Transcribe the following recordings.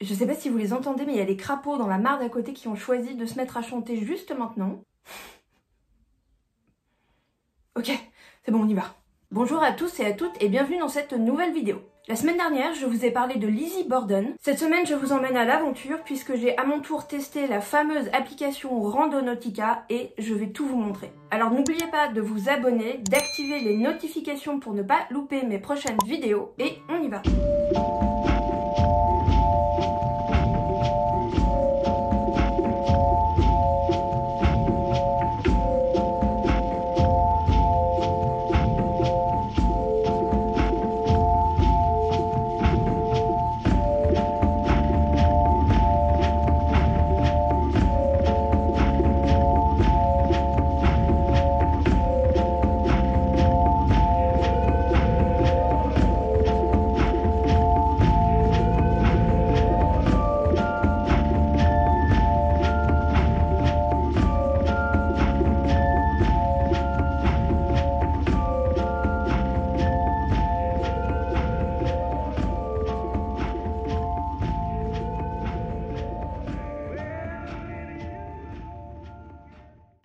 Je sais pas si vous les entendez, mais il y a les crapauds dans la mare d'à côté qui ont choisi de se mettre à chanter juste maintenant. Ok, c'est bon, on y va. Bonjour à tous et à toutes et bienvenue dans cette nouvelle vidéo. La semaine dernière, je vous ai parlé de Lizzie Borden. Cette semaine, je vous emmène à l'aventure puisque j'ai à mon tour testé la fameuse application Randonautica et je vais tout vous montrer. Alors n'oubliez pas de vous abonner, d'activer les notifications pour ne pas louper mes prochaines vidéos et on y va.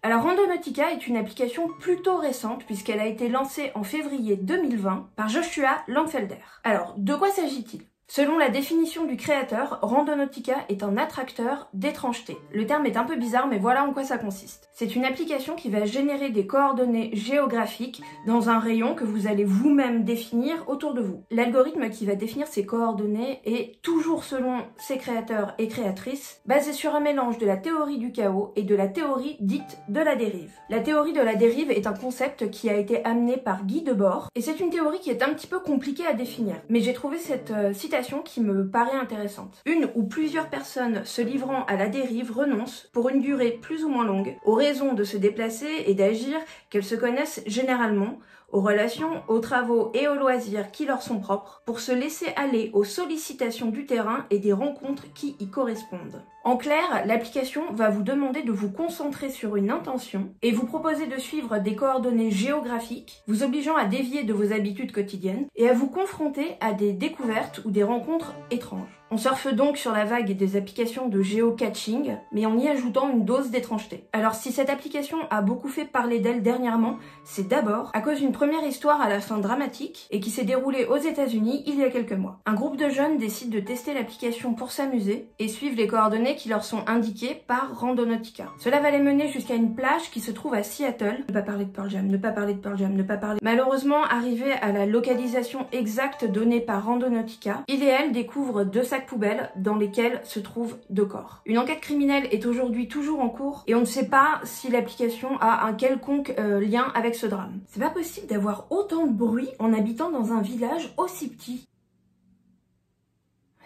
Alors Randonautica est une application plutôt récente puisqu'elle a été lancée en février 2020 par Joshua Langfelder. Alors, de quoi s'agit-il ? Selon la définition du créateur, Randonautica est un attracteur d'étrangeté. Le terme est un peu bizarre, mais voilà en quoi ça consiste. C'est une application qui va générer des coordonnées géographiques dans un rayon que vous allez vous-même définir autour de vous. L'algorithme qui va définir ces coordonnées est, toujours selon ses créateurs et créatrices, basé sur un mélange de la théorie du chaos et de la théorie dite de la dérive. La théorie de la dérive est un concept qui a été amené par Guy Debord, et c'est une théorie qui est un petit peu compliquée à définir. Mais j'ai trouvé cette citation qui me paraît intéressante. Une ou plusieurs personnes se livrant à la dérive renoncent, pour une durée plus ou moins longue, aux raisons de se déplacer et d'agir qu'elles se connaissent généralement, aux relations, aux travaux et aux loisirs qui leur sont propres, pour se laisser aller aux sollicitations du terrain et des rencontres qui y correspondent. En clair, l'application va vous demander de vous concentrer sur une intention et vous proposer de suivre des coordonnées géographiques, vous obligeant à dévier de vos habitudes quotidiennes et à vous confronter à des découvertes ou des rencontres étranges. On surfe donc sur la vague des applications de géocaching, mais en y ajoutant une dose d'étrangeté. Alors si cette application a beaucoup fait parler d'elle dernièrement, c'est d'abord à cause d'une première histoire à la fin dramatique et qui s'est déroulée aux États-Unis il y a quelques mois. Un groupe de jeunes décide de tester l'application pour s'amuser et suivre les coordonnées qui leur sont indiquées par Randonautica. Cela va les mener jusqu'à une plage qui se trouve à Seattle. Ne pas parler de Pearl Jam, ne pas parler de Pearl Jam, ne pas parler... Malheureusement, arrivé à la localisation exacte donnée par Randonautica, il et elle découvrent deux sacs poubelles dans lesquels se trouvent deux corps. Une enquête criminelle est aujourd'hui toujours en cours et on ne sait pas si l'application a un quelconque lien avec ce drame. C'est pas possible d'avoir autant de bruit en habitant dans un village aussi petit.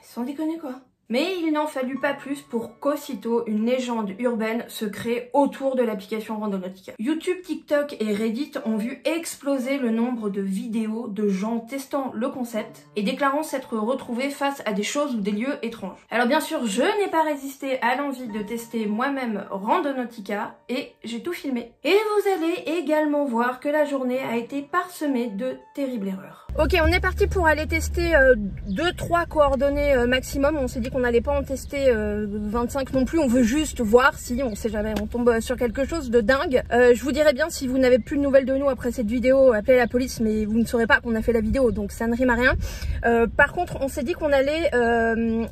Sans déconner quoi. Mais il n'en fallut pas plus pour qu'aussitôt une légende urbaine se crée autour de l'application Randonautica. YouTube, TikTok et Reddit ont vu exploser le nombre de vidéos de gens testant le concept et déclarant s'être retrouvés face à des choses ou des lieux étranges. Alors bien sûr, je n'ai pas résisté à l'envie de tester moi-même Randonautica et j'ai tout filmé. Et vous allez également voir que la journée a été parsemée de terribles erreurs. Ok, on est parti pour aller tester 2-3 coordonnées maximum. On s'est dit qu'on n'allait pas en tester 25 non plus. On veut juste voir si, on sait jamais, on tombe sur quelque chose de dingue. Je vous dirai bien si vous n'avez plus de nouvelles de nous après cette vidéo, appelez la police, mais vous ne saurez pas qu'on a fait la vidéo, donc ça ne rime à rien. Par contre, on s'est dit qu'on allait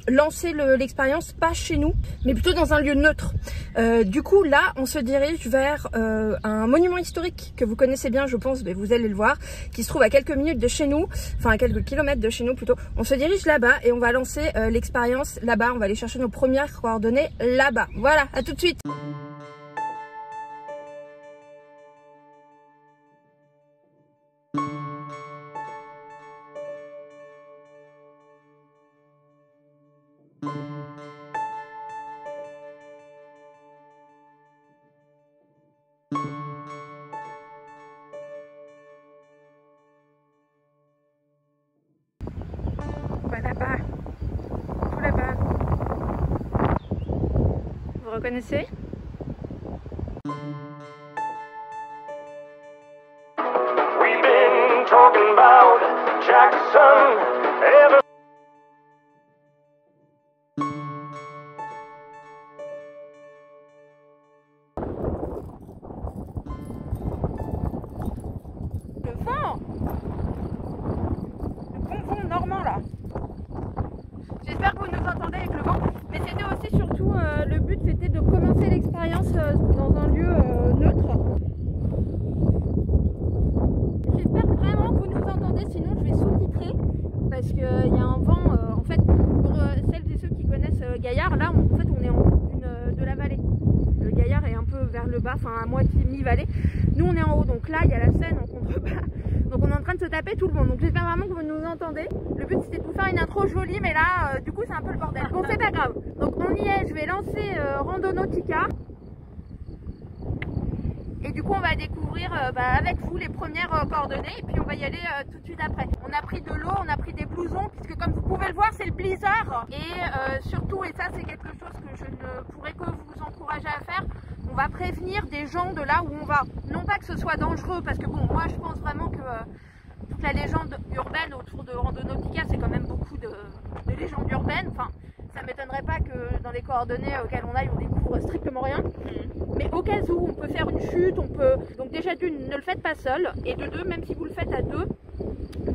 lancer l'expérience pas chez nous, mais plutôt dans un lieu neutre. Du coup, là, on se dirige vers un monument historique que vous connaissez bien, je pense, mais vous allez le voir, qui se trouve à quelques minutes de chez nous, enfin à quelques kilomètres de chez nous plutôt. On se dirige là-bas et on va lancer l'expérience là-bas. On va aller chercher nos premières coordonnées là-bas. Voilà, à tout de suite. Là-bas, tout là-bas. Vous reconnaissez? We've been talking about Jackson ever vent. Le bon vent normand là. J'espère que vous nous entendez avec le vent. Mais c'était aussi surtout, le but c'était de commencer l'expérience dans un lieu neutre. J'espère vraiment que vous nous entendez, sinon je vais sous-titrer. Parce qu'il y a un vent, en fait, pour celles et ceux qui connaissent Gaillard, là en fait on est en haut de la vallée. Le Gaillard est un peu vers le bas, enfin à moitié mi-vallée. Nous on est en haut, donc là il y a la Seine en contrebas. Donc on est en train de se taper tout le monde. Donc j'espère vraiment que vous nous entendez. Le but c'était de vous faire une intro jolie, mais là du coup c'est un peu le bordel. Bon, c'est pas grave. Donc on y est, je vais lancer Randonautica. Et du coup on va découvrir avec vous les premières coordonnées et puis on va y aller tout de suite après. On a pris de l'eau, on a pris des blousons puisque comme vous pouvez le voir c'est le blizzard. Et surtout, et ça c'est quelque chose que je ne pourrais que vous encourager à faire, on va prévenir des gens de là où on va. Non pas que ce soit dangereux parce que bon, moi je pense vraiment que toute la légende urbaine autour de Randonautica c'est quand même beaucoup de légendes urbaines. Enfin, ça m'étonnerait pas que dans les coordonnées auxquelles on aille on découvre strictement rien. Mais au cas où on peut faire une chute, on peut... Donc déjà d'une, ne le faites pas seul. Et de deux, même si vous le faites à deux,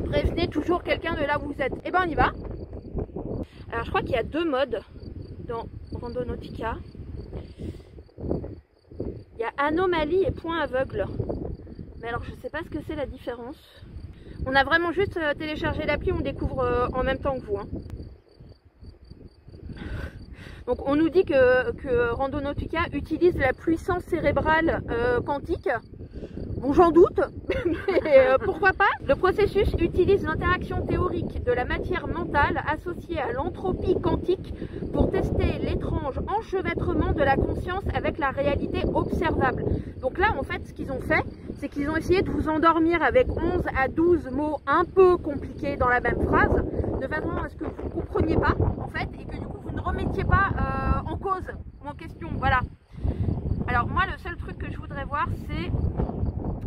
prévenez toujours quelqu'un de là où vous êtes. Et ben on y va. Alors je crois qu'il y a deux modes dans Randonautica. Il y a anomalie et point aveugle. Mais alors je sais pas ce que c'est la différence. On a vraiment juste téléchargé l'appli, on découvre en même temps que vous. Hein. Donc on nous dit que Randonautica utilise la puissance cérébrale quantique. Bon, j'en doute, mais pourquoi pas. Le processus utilise l'interaction théorique de la matière mentale associée à l'entropie quantique pour tester l'étrange enchevêtrement de la conscience avec la réalité observable. Donc là, en fait, ce qu'ils ont fait, c'est qu'ils ont essayé de vous endormir avec 11 à 12 mots un peu compliqués dans la même phrase, de façon à ce que vous ne compreniez pas, en fait, et que du coup, vous ne remettiez pas en cause ou en question. Voilà. Alors moi, le seul truc que je voudrais voir, c'est...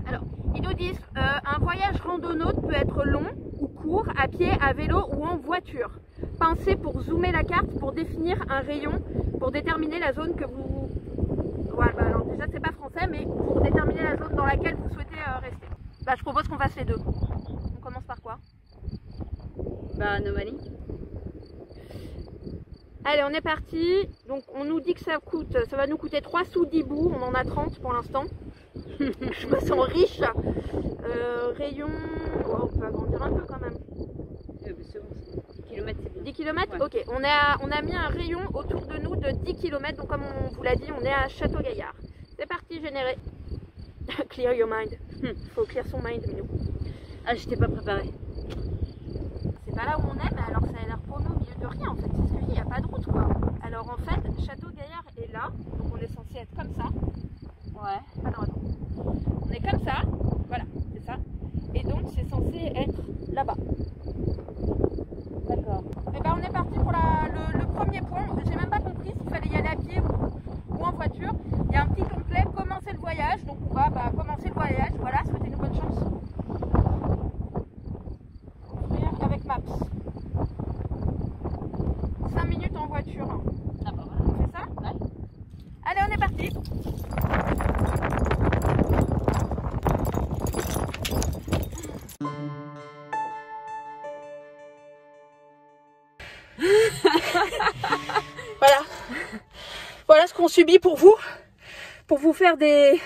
Alors, ils nous disent un voyage randonnaute peut être long ou court, à pied, à vélo ou en voiture. Pensez pour zoomer la carte, pour définir un rayon, pour déterminer la zone que vous... Voilà, bah alors déjà c'est pas français, mais pour déterminer la zone dans laquelle vous souhaitez rester. Bah je propose qu'on fasse les deux. On commence par quoi? Bah anomalie. Allez, on est parti. Donc on nous dit que ça va nous coûter 3 sous 10 bouts, on en a 30 pour l'instant. Je me sens riche. Rayon, oh, on peut agrandir un peu quand même. C'est bon, 10 km c'est bien. 10 km, ouais. Ok, on a mis un rayon autour de nous de 10 km, donc comme on vous l'a dit, on est à Château-Gaillard. C'est parti, générer. Clear your mind. Faut clear son mind, Minou. Ah, j'étais pas préparée. C'est pas là où on est, mais alors ça a l'air pour nous au milieu de rien en fait. C'est ce que je dis, il n'y a pas de route quoi. Alors en fait, Château-Gaillard est là, donc on est censé être comme ça. Ouais. Attends. On est comme ça, voilà, c'est ça. Et donc c'est censé être là-bas. D'accord. Et ben on est parti pour le premier point. J'ai même pas compris s'il fallait y aller à pied ou en voiture. Il y a un petit onglet, commencer le voyage. Donc on va commencer le voyage. Voilà, souhaitez-nous bonne chance. Ouvrir avec Maps. 5 minutes en voiture. Ah bah voilà. On fait ça? Ouais. Allez, on est parti. Voilà ce qu'on subit pour vous faire des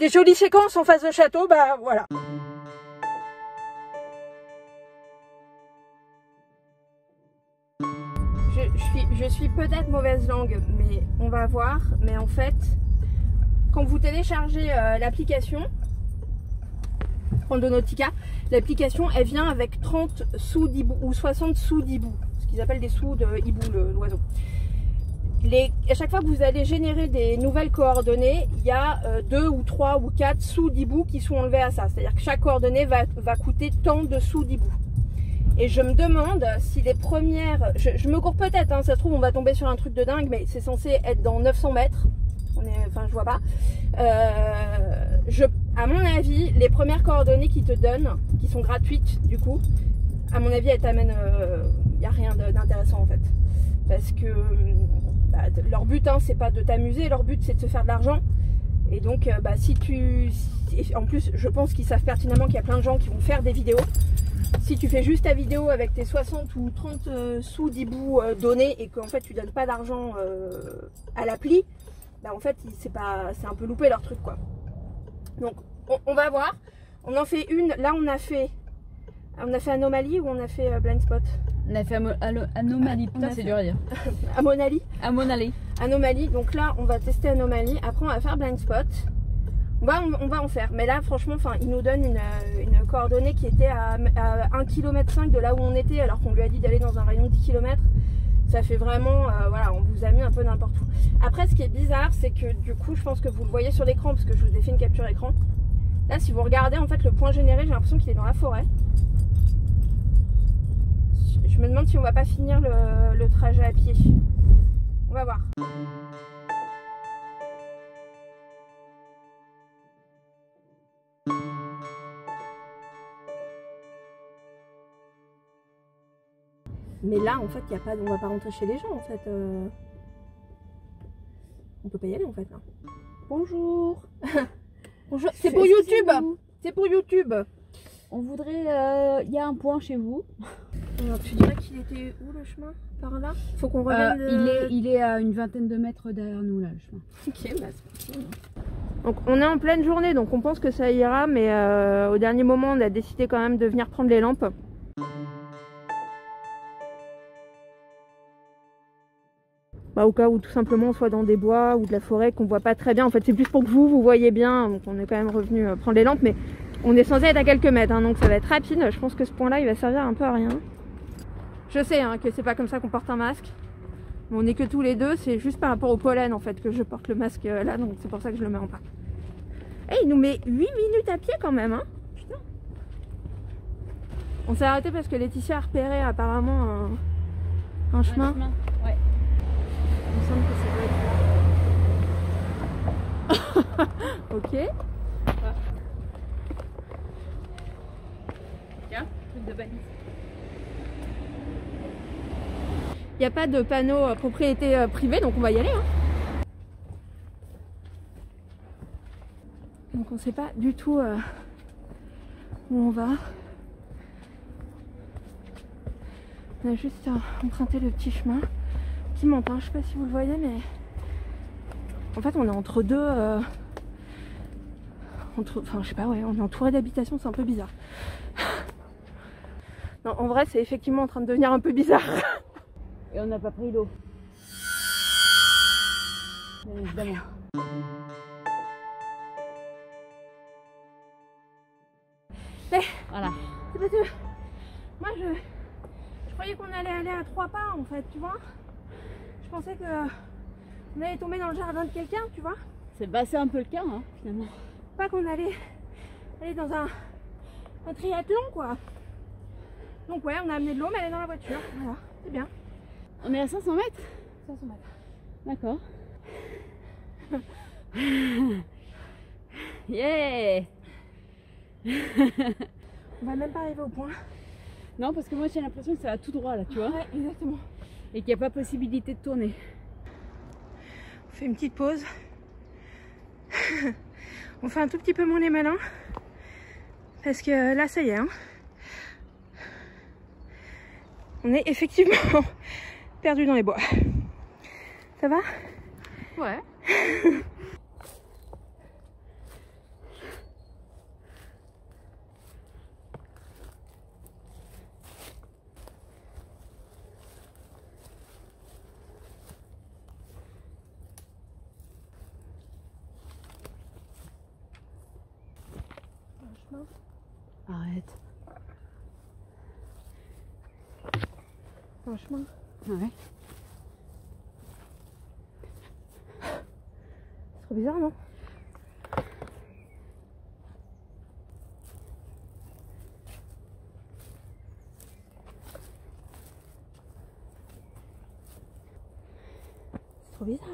jolies séquences en face de château, bah voilà. Je suis peut-être mauvaise langue, mais on va voir. Mais en fait, quand vous téléchargez l'application Randonautica, l'application elle vient avec 30 sous d'hibou ou 60 sous d'hibou, ce qu'ils appellent des sous de hibou, l'oiseau. À chaque fois que vous allez générer des nouvelles coordonnées, il y a 2 ou 3 ou 4 sous d'hibou qui sont enlevés à ça. C'est-à-dire que chaque coordonnée va coûter tant de sous d'hibou. Et je me demande si les premières... Je me cours peut-être, hein, ça se trouve on va tomber sur un truc de dingue, mais c'est censé être dans 900 mètres. Enfin, je vois pas. À mon avis, les premières coordonnées qu'ils te donnent, qui sont gratuites du coup, à mon avis, elles t'amènent... Il n'y a rien d'intéressant en fait. Parce que leur but, hein, c'est pas de t'amuser, leur but c'est de se faire de l'argent. Et donc si en plus je pense qu'ils savent pertinemment qu'il y a plein de gens qui vont faire des vidéos. Si tu fais juste ta vidéo avec tes 60 ou 30 sous d'hibou donnés et qu'en fait tu donnes pas d'argent à l'appli, bah en fait c'est un peu loupé leur truc quoi. Donc on va voir. On en fait une, là on a fait Anomalie ou on a fait Blind Spot? On a fait Anomalie, putain c'est dur à dire. Anomalie, donc là on va tester Anomalie, après on va faire Blind Spot. On va en faire, mais là franchement il nous donne une coordonnée qui était à 1,5 km de là où on était alors qu'on lui a dit d'aller dans un rayon de 10 km. Ça fait vraiment, voilà, on vous a mis un peu n'importe où. Après ce qui est bizarre c'est que du coup je pense que vous le voyez sur l'écran parce que je vous ai fait une capture écran. Là si vous regardez en fait le point généré, j'ai l'impression qu'il est dans la forêt. Je me demande si on va pas finir le trajet à pied. On va voir. Mais là en fait y a pas, on va pas rentrer chez les gens en fait. On peut pas y aller en fait là. Bonjour. Bonjour. C'est pour YouTube. C'est pour YouTube. On voudrait... Il y a un point chez vous. Alors, tu dirais qu'il était où le chemin? Par là? Faut qu'on revienne. Il est à une vingtaine de mètres derrière nous là le chemin. Ok, bah c'est parti. Donc on est en pleine journée donc on pense que ça ira mais au dernier moment on a décidé quand même de venir prendre les lampes. Au cas où tout simplement on soit dans des bois ou de la forêt qu'on voit pas très bien. En fait c'est plus pour que vous voyez bien. Donc on est quand même revenu prendre les lampes mais on est censé être à quelques mètres hein, donc ça va être rapide. Je pense que ce point là il va servir un peu à rien. Je sais hein, que c'est pas comme ça qu'on porte un masque. Mais on est que tous les deux, c'est juste par rapport au pollen en fait que je porte le masque là donc c'est pour ça que je le mets en bas. Et il nous met 8 minutes à pied quand même hein. Putain. On s'est arrêté parce que Laetitia a repéré apparemment un chemin. Ouais. Il me semble que ça doit être là. Ok. Tiens, truc de balise. Il n'y a pas de panneau propriété privée donc on va y aller hein. Donc on sait pas du tout où on va. On a juste emprunté le petit chemin qui monte hein. Je sais pas si vous le voyez mais en fait on est entre deux enfin je sais pas, ouais, on est entouré d'habitations, c'est un peu bizarre. Non en vrai c'est effectivement en train de devenir un peu bizarre. Et on n'a pas pris l'eau. Bien évidemment. Mais voilà. c'est parce que moi je croyais qu'on allait aller à 3 pas en fait, tu vois. Je pensais que on allait tomber dans le jardin de quelqu'un, tu vois. C'est un peu le cas hein, finalement. Pas qu'on allait aller dans un triathlon quoi. Donc ouais on a amené de l'eau mais elle est dans la voiture. Voilà, c'est bien. On est à 500 mètres? 500 mètres. D'accord. Yeah. On va même pas arriver au point. Non parce que moi j'ai l'impression que ça va tout droit là tu vois. Ouais exactement. Et qu'il n'y a pas possibilité de tourner. On fait une petite pause. On fait un tout petit peu mon les malins. Parce que là ça y est hein. On est effectivement perdu dans les bois. Ça va? Ouais. Arrête. Un chemin. Ouais. C'est trop bizarre non? C'est trop bizarre.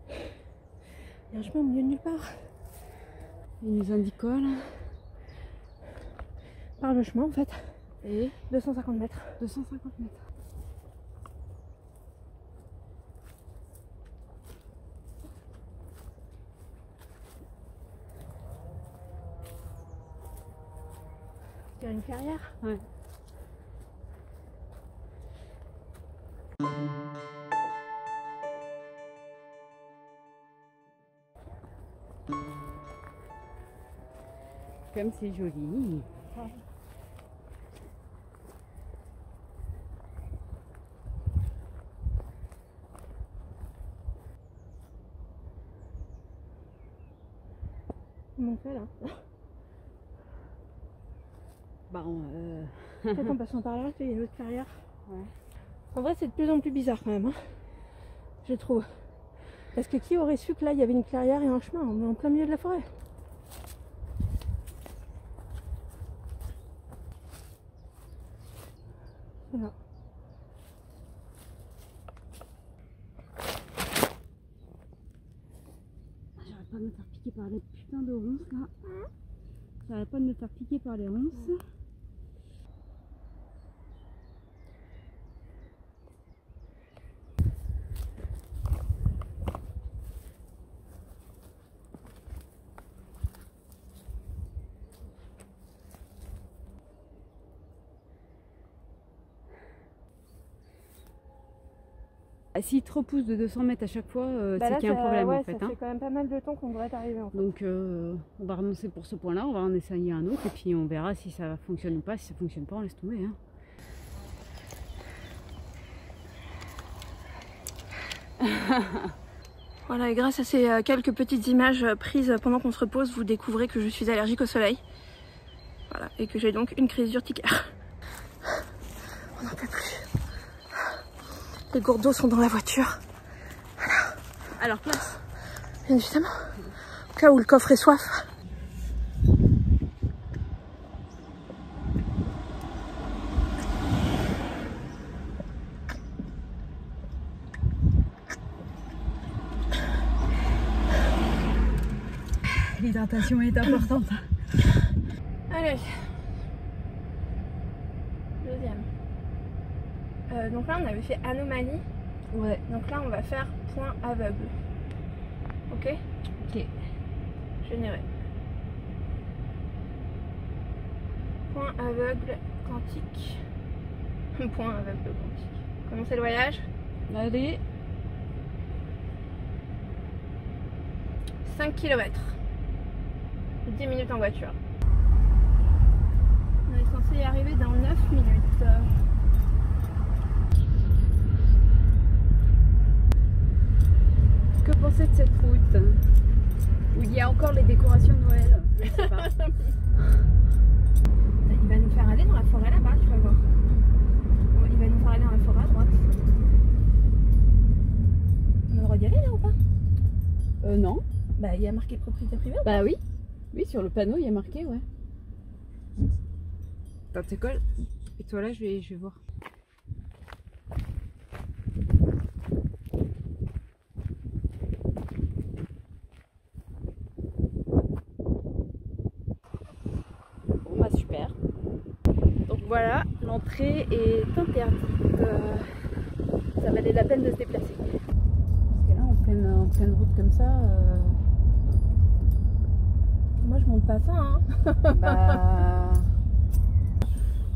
Il y a un chemin au milieu de nulle part. Il nous indique quoi là? Par le chemin en fait. Et 250 mètres. 250 mètres. dirait une clairière. Ouais. Comme c'est joli. Comment on fait là? Bah, Peut-être en passant par là, il y a une autre clairière. ouais. En vrai, c'est de plus en plus bizarre quand même, hein, je trouve. Parce que qui aurait su que là, il y avait une clairière et un chemin? On est en plein milieu de la forêt. Voilà. J'arrête pas de me faire piquer par les putains de ronces là. J'arrête pas de me faire piquer par les ronces. S'il te repousse de 200 mètres à chaque fois, c'est qu'il y a un problème en fait. Ça fait quand même pas mal de temps qu'on devrait arriver en fait. Donc on va renoncer pour ce point-là, on va en essayer un autre et puis on verra si ça fonctionne ou pas. Si ça fonctionne pas, on laisse tomber. Hein. Voilà, et grâce à ces quelques petites images prises pendant qu'on se repose, vous découvrez que je suis allergique au soleil. Voilà, et que j'ai donc une crise d'urticaire. On n'en peut plus. Les gourdes d'eau sont dans la voiture. Voilà. À leur place. Bien évidemment. Au cas où le coffre est soif. L'hydratation est importante. Allez. Deuxième. Donc là on avait fait anomalie. Ouais. Donc là on va faire point aveugle. Ok? Ok. Généré. Point aveugle quantique. Point aveugle quantique. Commencez le voyage. Allez. 5 km. 10 minutes en voiture. On est censé y arriver dans 9 minutes. Que penser de cette route où il y a encore les décorations de Noël? Je sais pas. Il va nous faire aller dans la forêt là-bas, tu vas voir. Il va nous faire aller dans la forêt à droite. On a le droit d'y aller là ou pas? Non. Bah il y a marqué propriété privée. Bah oui. Oui, sur le panneau, il y a marqué, ouais. Attends, tu sais quoi? Et toi là, je vais voir. Bon bah super. Donc voilà, l'entrée est interdite. Ça valait la peine de se déplacer. Parce que là, en pleine route comme ça... Moi je monte pas ça hein. Bah...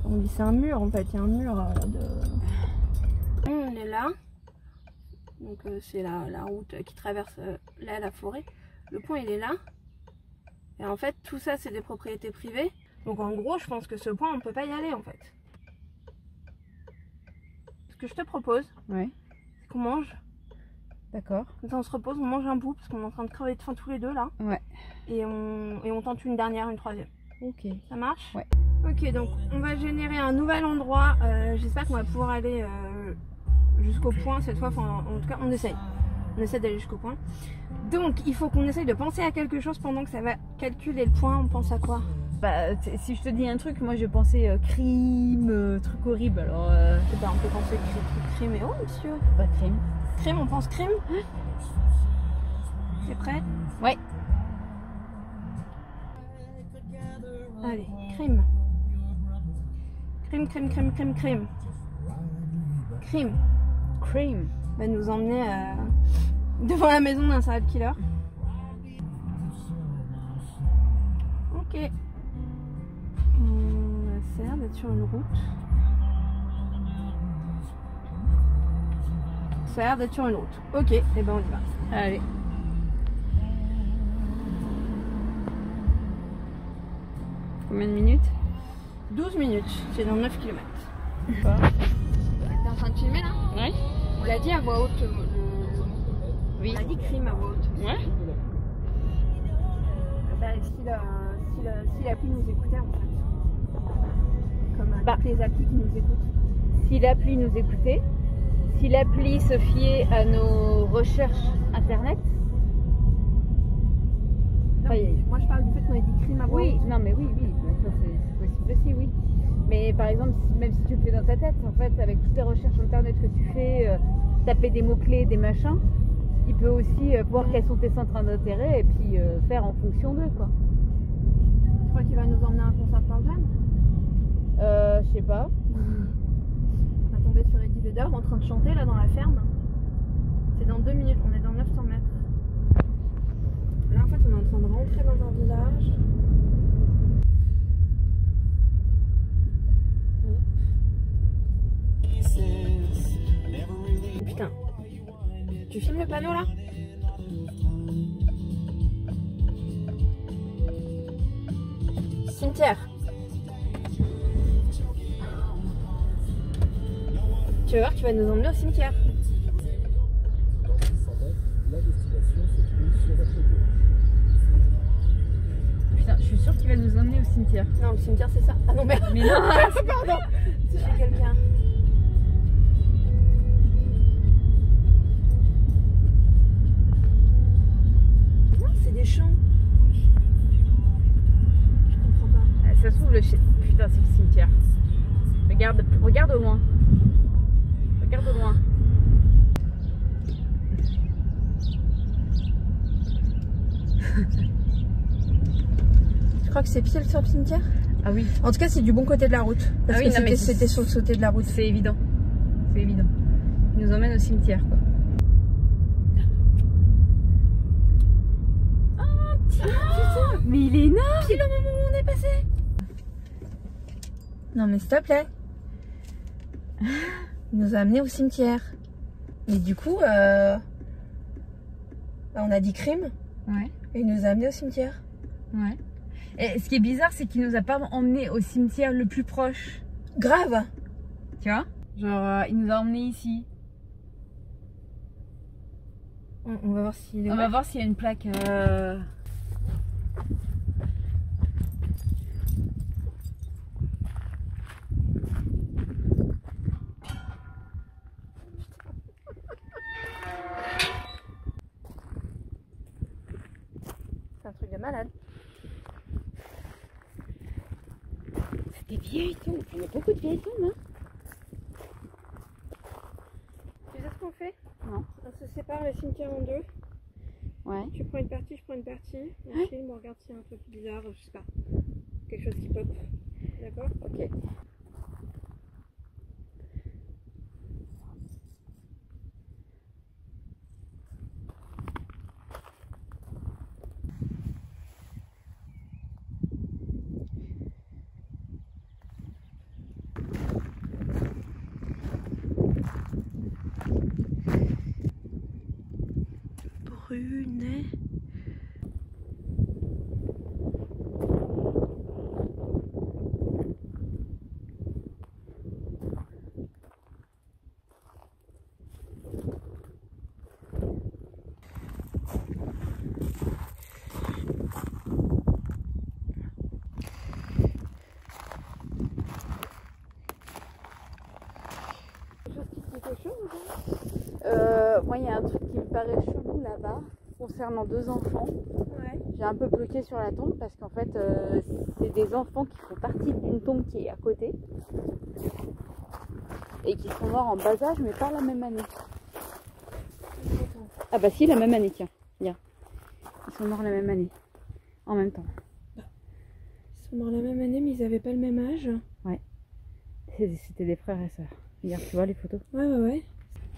On dit c'est un mur en fait, il y a un mur de... On est là. Donc c'est la route qui traverse là la forêt. Le point il est là. Et en fait tout ça c'est des propriétés privées. Donc en gros je pense que ce point on peut pas y aller en fait. Ce que je te propose, Ouais, c'est qu'on mange. d'accord. Comme ça on se repose, on mange un bout parce qu'on est en train de crever de faim tous les deux là. Ouais. Et on tente une dernière, une troisième. Ok. Ça marche? Ouais. Ok, donc on va générer un nouvel endroit. J'espère qu'on va pouvoir aller jusqu'au point cette fois. Enfin, en tout cas, on essaye. On essaie d'aller jusqu'au point. Donc, il faut qu'on essaye de penser à quelque chose pendant que ça va calculer le point. On pense à quoi? Bah, si je te dis un truc, moi j'ai pensé crime, truc horrible, alors... Eh ben, on peut penser crime et oh, monsieur. Pas crime. Crime, on pense crime. C'est prêt? Ouais. Allez, crime. Crime, crime, crime, crime, crime. Crime. Crime. Va nous emmener devant la maison d'un serial killer. Ok. On va Ça a l'air d'être sur une route. Ça a l'air d'être sur une route. Ok, et ben on y va. Allez. Combien de minutes? 12 minutes, c'est dans 9 km. T'es en train de filmer là? Ouais. On l'a dit à voix haute. Oui. On a dit crime à voix haute. Ouais. Si l'appli nous écoutait en fait. Comme toutes les applis qui nous écoutent. Si l'appli nous écoutait, si l'appli se fiait à nos recherches internet. Non, moi je parle du fait qu'on ait dit crime à voix haute. Oui, non mais oui, ça c'est possible aussi, oui. Mais par exemple, même si tu le fais dans ta tête, en fait, avec toutes les recherches internet que tu fais, taper des mots-clés, des machins, il peut aussi voir quels sont tes centres d'intérêt et puis faire en fonction d'eux, quoi. Tu crois qu'il va nous emmener à un concert Pearl Jam? Je sais pas. On va tomber sur Eddie Vedder en train de chanter là dans la ferme. C'est dans 2 minutes, on est dans 900 mètres. Là en fait on est en train de rentrer dans un village. Putain. Tu filmes le panneau là? Cimetière. Tu vas voir qu'il va nous emmener au cimetière. Putain, je suis sûre qu'il va nous emmener au cimetière. Non, le cimetière c'est ça. Ah non merde. Mais non. Pardon. C'est chez quelqu'un. Non, c'est des champs. Je comprends pas. Ça se trouve le putain c'est le cimetière. Regarde au loin. Regarde au loin. Tu crois que c'est pile sur le cimetière? Ah oui. En tout cas, c'est du bon côté de la route. Parce que c'était sur le côté de la route. C'est évident. C'est évident. Il nous emmène au cimetière, quoi. Oh, putain. Mais il est énorme. Pile au moment où on est passé. Non mais s'il te plaît. Il nous a amenés au cimetière. Mais du coup, on a dit crime. Ouais. Et il nous a amenés au cimetière. Ouais. Et ce qui est bizarre, c'est qu'il nous a pas emmenés au cimetière le plus proche. Grave. Tu vois? Genre, il nous a emmenés ici. On va voir s'il est. On va voir s'il y a une plaque. C'est un truc de malade. C'est des vieilles tombes. Il y a beaucoup de vieilles tombes, hein? Tu sais ce qu'on fait? Non. On se sépare le cimetière en deux. Ouais. Tu prends une partie, je prends une partie. On filme, on regarde s'il y a un truc bizarre, je sais pas. Quelque chose qui pop. D'accord? Ok. Brunet. Moi, il y a un truc qui me paraît chelou là-bas, concernant 2 enfants. Ouais. J'ai un peu bloqué sur la tombe parce qu'en fait, c'est des enfants qui font partie d'une tombe qui est à côté et qui sont morts en bas âge, mais pas la même année. Ah bah si, la même année, tiens. Bien. Ils sont morts la même année, en même temps. Ils sont morts la même année, mais ils avaient pas le même âge. Ouais. C'était des frères et sœurs. Regarde, tu vois les photos? Ouais.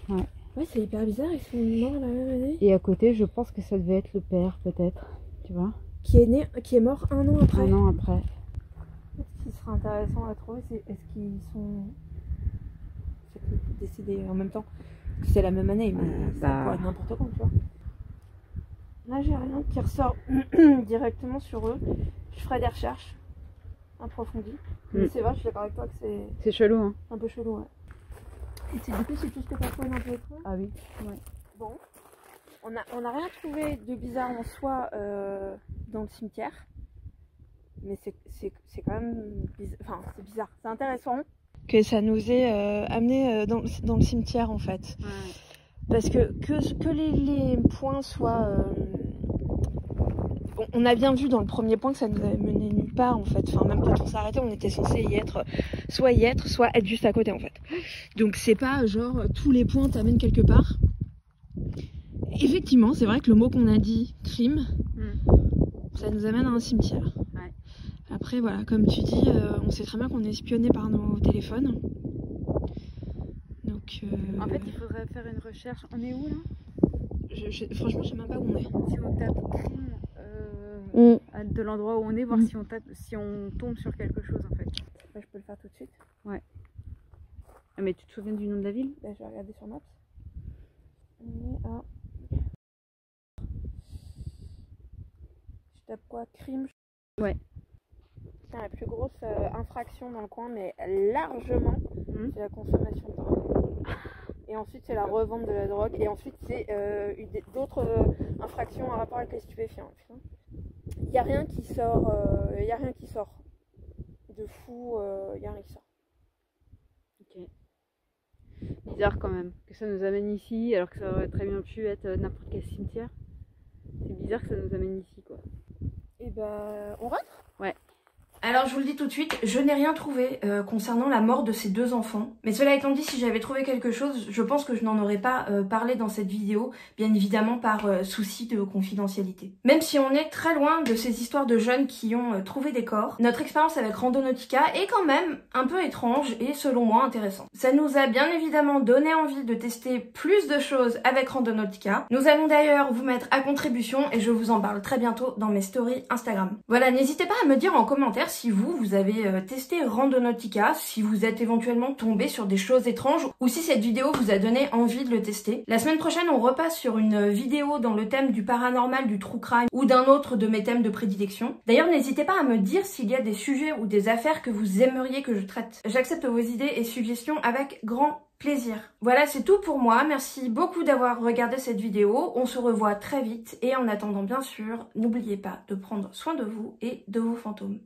Ouais. Ouais, c'est hyper bizarre, ils sont morts la même année. Et à côté, je pense que ça devait être le père, peut-être. Tu vois? Qui est mort 1 an après. 1 an après. C'est serait intéressant à trouver, c'est est-ce qu'ils sont décédés en même temps? C'est la même année, mais ça pourrait être n'importe quand, tu vois. Là, j'ai rien qui ressort directement sur eux. Je ferai des recherches approfondies. Mais c'est vrai, je suis d'accord avec toi que c'est chelou, hein. Un peu chelou, ouais. Et du coup, c'est tout ce que tu as trouvé dans le téléphone? Ah oui. Ouais. Bon. On a rien trouvé de bizarre en soi dans le cimetière. Mais c'est quand même bizarre. Enfin, c'est bizarre. C'est intéressant que ça nous ait amené dans le cimetière, en fait. Ouais. Parce que les points soient... Bon, on a bien vu dans le premier point que ça nous avait mené nulle part, en fait. Enfin, même quand on s'est arrêté, on était censé soit être juste à côté, en fait. Donc c'est pas genre tous les points t'amènent quelque part. Effectivement, c'est vrai que le mot qu'on a dit, crime, ça nous amène à un cimetière. Ouais. Après, voilà, comme tu dis, on sait très bien qu'on est espionné par nos téléphones. Donc, en fait, il faudrait faire une recherche. On est où là? Franchement, je sais même pas où on est. Si on tape crime de l'endroit où on est, voir si on tombe sur quelque chose en fait. Là, je peux le faire tout de suite. Ouais. Ah, mais tu te souviens du nom de la ville? Là, je vais regarder sur Maps. On est à... Je tape quoi? Crime? Ouais. La plus grosse infraction dans le coin, mais largement, c'est la consommation de drogue. Et ensuite, c'est la revente de la drogue. Et ensuite, c'est d'autres infractions en rapport avec les stupéfiants. Il n'y a rien qui sort. Il y a rien qui sort. De fou, il n'y a rien qui sort. Ok. Bizarre quand même que ça nous amène ici, alors que ça aurait très bien pu être n'importe quel cimetière. C'est bizarre que ça nous amène ici, quoi. Et bah, on rentre? Ouais. Alors je vous le dis tout de suite, je n'ai rien trouvé concernant la mort de ces deux enfants. Mais cela étant dit, si j'avais trouvé quelque chose, je pense que je n'en aurais pas parlé dans cette vidéo, bien évidemment par souci de confidentialité. Même si on est très loin de ces histoires de jeunes qui ont trouvé des corps, notre expérience avec Randonautica est quand même un peu étrange et selon moi intéressante. Ça nous a bien évidemment donné envie de tester plus de choses avec Randonautica. Nous allons d'ailleurs vous mettre à contribution et je vous en parle très bientôt dans mes stories Instagram. Voilà, n'hésitez pas à me dire en commentaire si vous avez testé Randonautica, si vous êtes éventuellement tombé sur des choses étranges ou si cette vidéo vous a donné envie de le tester. La semaine prochaine, on repasse sur une vidéo dans le thème du paranormal, du true crime ou d'un autre de mes thèmes de prédilection. D'ailleurs, n'hésitez pas à me dire s'il y a des sujets ou des affaires que vous aimeriez que je traite. J'accepte vos idées et suggestions avec grand plaisir. Voilà, c'est tout pour moi. Merci beaucoup d'avoir regardé cette vidéo. On se revoit très vite et en attendant, bien sûr, n'oubliez pas de prendre soin de vous et de vos fantômes.